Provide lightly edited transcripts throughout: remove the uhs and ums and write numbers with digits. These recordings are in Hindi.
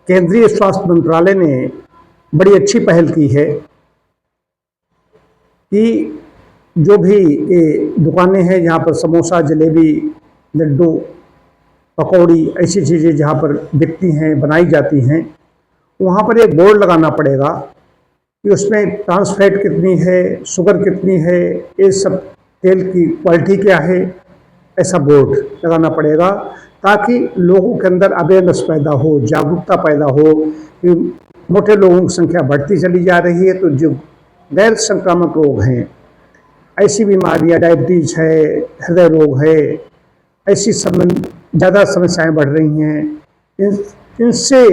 केंद्रीय स्वास्थ्य मंत्रालय ने बड़ी अच्छी पहल की है कि जो भी ये दुकानें हैं जहाँ पर समोसा, जलेबी, लड्डू, पकौड़ी ऐसी चीज़ें जहाँ पर बिकती हैं, बनाई जाती हैं, वहाँ पर एक बोर्ड लगाना पड़ेगा कि उसमें ट्रांस फैट कितनी है, शुगर कितनी है, ये सब तेल की क्वालिटी क्या है, ऐसा बोर्ड लगाना पड़ेगा ताकि लोगों के अंदर अवेयरनेस पैदा हो, जागरूकता पैदा हो कि मोटे लोगों की संख्या बढ़ती चली जा रही है, तो जो गैर संक्रामक रोग हैं, ऐसी बीमारियां, डायबिटीज है, हृदय रोग है, ऐसी ज़्यादा समस्याएं बढ़ रही हैं। इनसे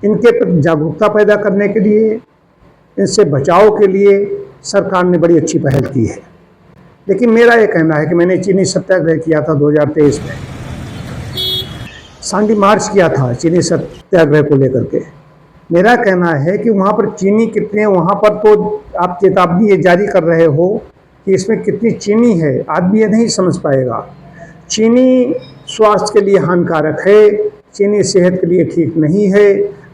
इनके प्रति जागरूकता पैदा करने के लिए, इनसे बचाव के लिए सरकार ने बड़ी अच्छी पहल की है। लेकिन मेरा ये कहना है कि मैंने चीनी सत्याग्रह किया था 2023 में, शांति मार्च किया था चीनी सत्याग्रह को लेकर के। मेरा कहना है कि वहाँ पर चीनी कितने, वहाँ पर तो आप चेतावनी ये जारी कर रहे हो कि इसमें कितनी चीनी है, आदमी ये नहीं समझ पाएगा। चीनी स्वास्थ्य के लिए हानिकारक है, चीनी सेहत के लिए ठीक नहीं है,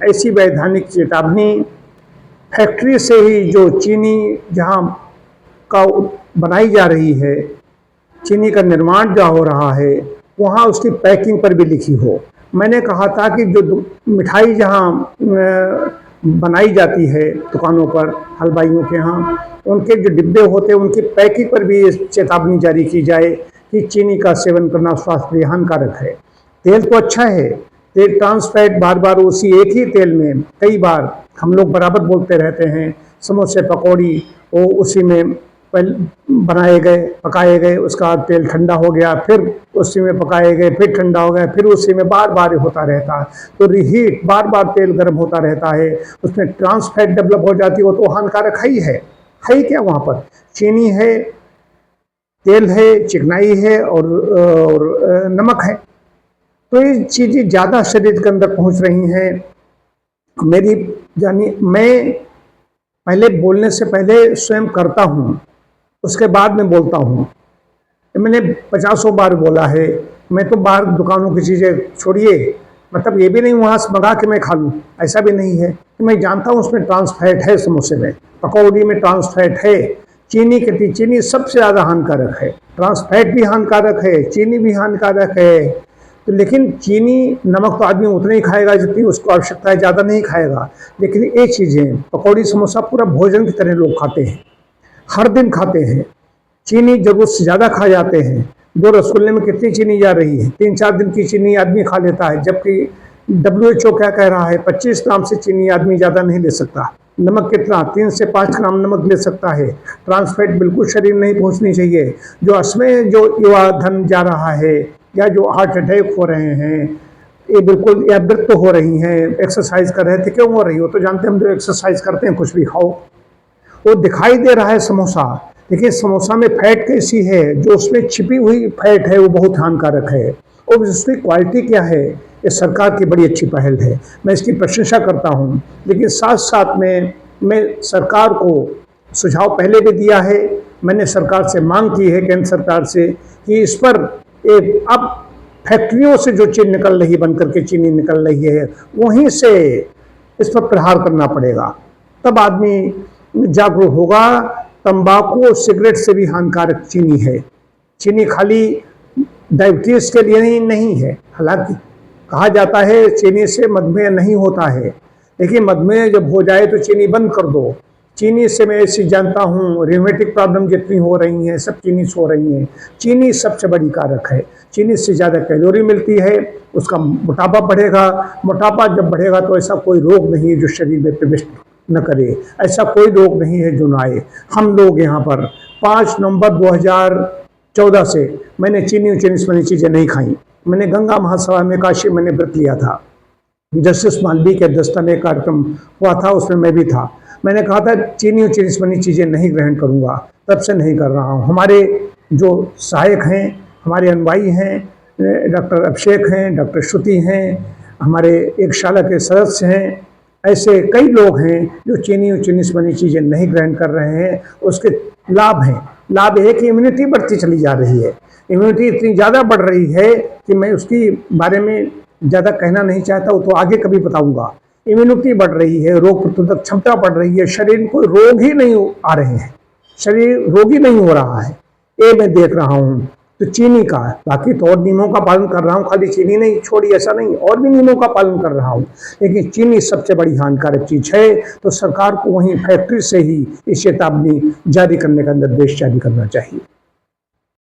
ऐसी वैधानिक चेतावनी फैक्ट्री से ही जो चीनी जहाँ का बनाई जा रही है, चीनी का निर्माण जो हो रहा है, वहाँ उसकी पैकिंग पर भी लिखी हो। मैंने कहा था कि जो मिठाई जहाँ बनाई जाती है दुकानों पर, हलवाइयों के यहाँ, उनके जो डिब्बे होते हैं उनकी पैकिंग पर भी चेतावनी जारी की जाए कि चीनी का सेवन करना स्वास्थ्य के लिए हानिकारक है। तेल तो अच्छा है, तेल ट्रांस फैट, बार बार उसी एक ही तेल में कई बार हम लोग बराबर बोलते रहते हैं, समोसे, पकौड़ी वो उसी में बनाए गए, पकाए गए, उसका तेल ठंडा हो गया, फिर उसी में पकाए गए, फिर ठंडा हो गया, फिर उसी में बार बार होता रहता है, तो रिहीट, बार बार तेल गर्म होता रहता है, उसमें ट्रांस फैट डेवलप हो जाती है, वो तो हानिकारक है ही क्या वहाँ पर चीनी है, तेल है, चिकनाई है और नमक है। तो ये चीज़ें ज़्यादा शरीर के अंदर पहुँच रही हैं। मेरी जानी, मैं पहले बोलने से पहले स्वयं करता हूँ, उसके बाद में बोलता हूँ। मैंने 50 बार बोला है, मैं तो बाहर दुकानों की चीज़ें छोड़िए, मतलब ये भी नहीं वहाँ से मंगा के मैं खा लूँ, ऐसा भी नहीं है कि मैं जानता हूँ उसमें ट्रांस फैट है, समोसे में, पकौड़ी में ट्रांस फैट है, चीनी कितनी, चीनी सबसे ज़्यादा हानिकारक है, ट्रांस फैट भी हानिकारक है, चीनी भी हानिकारक है। तो लेकिन चीनी, नमक तो आदमी उतना ही खाएगा जितनी उसको आवश्यकता है, ज़्यादा नहीं खाएगा। लेकिन ये चीज़ें, पकौड़ी, समोसा पूरा भोजन की तरह लोग खाते हैं, हर दिन खाते हैं, चीनी ज़रूरत से ज़्यादा खा जाते हैं। 2 रसगुल्ले में कितनी चीनी जा रही है, 3-4 दिन की चीनी आदमी खा लेता है, जबकि WHO क्या कह रहा है, 25 ग्राम से चीनी आदमी ज़्यादा नहीं ले सकता। नमक कितना, 3 से 5 ग्राम नमक ले सकता है। ट्रांस फैट बिल्कुल शरीर नहीं पहुँचनी चाहिए। जो असमय जो युवा धन जा रहा है, या जो हार्ट अटैक हो रहे हैं, ये बिल्कुल, या मृत्यु हो रही हैं, एक्सरसाइज कर रहे थे, क्यों हो रही हो, तो जानते हैं हम जो एक्सरसाइज करते हैं कुछ भी खाओ, वो दिखाई दे रहा है समोसा, लेकिन समोसा में फैट कैसी है, जो उसमें छिपी हुई फैट है वो बहुत हानिकारक है। और उसकी क्वालिटी क्या है, ये सरकार की बड़ी अच्छी पहल है, मैं इसकी प्रशंसा करता हूँ। लेकिन साथ साथ में मैं सरकार को सुझाव पहले भी दिया है, मैंने सरकार से मांग की है, केंद्र सरकार से, कि इस पर अब फैक्ट्रियों से जो चीज़ निकल रही, बन करके चीनी निकल रही है, वहीं से इस पर प्रहार करना पड़ेगा, तब आदमी जागरूक होगा। तंबाकू और सिगरेट से भी हानिकारक चीनी है। चीनी खाली डायबिटीज के लिए नहीं है, हालांकि कहा जाता है चीनी से मधुमेह नहीं होता है, लेकिन मधुमेह जब हो जाए तो चीनी बंद कर दो। चीनी से मैं ऐसी जानता हूँ, रिमेटिक प्रॉब्लम जितनी हो रही हैं सब चीनी से हो रही हैं। चीनी सबसे बड़ी कारक है, चीनी से ज़्यादा कैलोरी मिलती है, उसका मोटापा बढ़ेगा। मोटापा जब बढ़ेगा तो ऐसा कोई रोग नहीं है जो शरीर में प्रवेश न करे, ऐसा कोई रोग नहीं है जो न आए। हम लोग यहाँ पर 5 नवंबर 2014 से मैंने चीनी से बनी चीज़ें नहीं खाई। मैंने गंगा महासभा में काशी मैंने व्रत लिया था, जस्टिस मालवीय के अध्यक्षता में कार्यक्रम हुआ था, उसमें मैं भी था। मैंने कहा था चीनी से बनी चीज़ें नहीं ग्रहण करूँगा, तब से नहीं कर रहा हूँ। हमारे जो सहायक हैं, हमारे अनुयायी हैं, डॉक्टर अभिषेक हैं, डॉक्टर श्रुति हैं, हमारे एक शाला के सदस्य हैं, ऐसे कई लोग हैं जो चीनी से बनी चीज़ें नहीं ग्रहण कर रहे हैं। उसके लाभ हैं, लाभ है कि इम्यूनिटी बढ़ती चली जा रही है। इम्यूनिटी इतनी ज़्यादा बढ़ रही है कि मैं उसकी बारे में ज़्यादा कहना नहीं चाहता हूँ, तो आगे कभी बताऊंगा। इम्यूनिटी बढ़ रही है, रोग प्रतिरोधक क्षमता बढ़ रही है, शरीर को रोग ही नहीं आ रहे हैं, शरीर रोगी नहीं हो रहा है, ये मैं देख रहा हूँ। तो चीनी का, बाकी तो और नियमों का पालन कर रहा हूँ, खाली चीनी नहीं छोड़ी ऐसा नहीं, और भी नियमों का पालन कर रहा हूँ, लेकिन चीनी सबसे बड़ी हानिकारक चीज है। तो सरकार को वहीं फैक्ट्री से ही इस चेतावनी जारी करने का निर्देश जारी करना चाहिए।